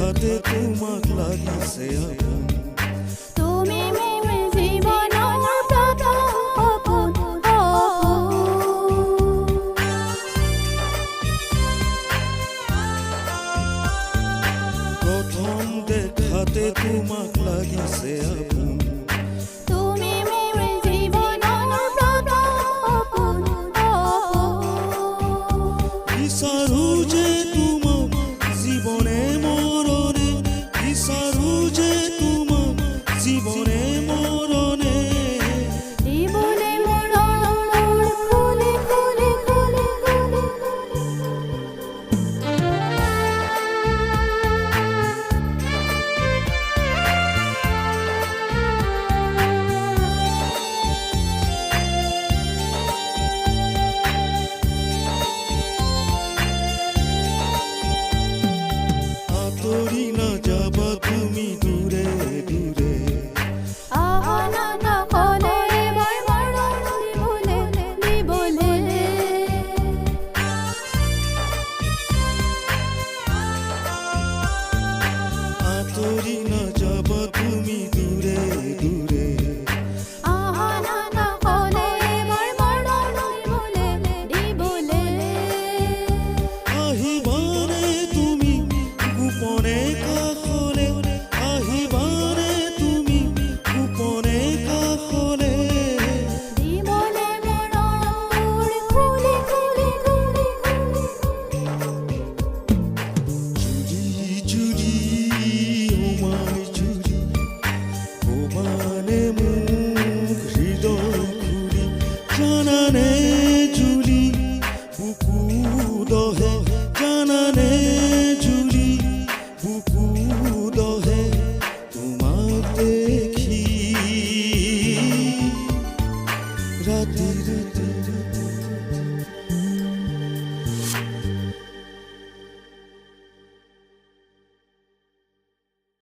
দেখাতে তোমাক লাগিছে আপোন তুমি মোৰ জীৱনৰ প্ৰথম সপোন প্ৰথম দেখাতে তোমাক লাগিছে আপোন তুমি মোৰ জীৱনৰ প্ৰথম সপোন বিচাৰো যে তোমাক জীৱনে মৰণে বিচাৰো যে তোমাক জীৱনে মৰণে দিবলৈ মৰমৰ খুলি খুলি খুলি খুলি আঁতৰি নাযাবা তুমি দূৰে দূৰে আনন্দ ক'লে এবাৰ মৰম দিবলৈ আঁতৰি নাযাবা তুমি দূৰে দূৰে আনন্দ ক'লে এবাৰ মৰম দিবলৈ আহিবানে তুমি গোপনে কাষলে আহিবানে তুমি গোপনে কাষলে দিবলৈ মৰমৰ খুলি খুলি খুলি খুলি জুৰি ওমাই জুৰি কবানে মোক হৃদয় ঘূৰি জানানে জুৰি বুকু দহে জানানে জুৰি বুকু দহে তোমাক দেখি ৰাতি ৰাতি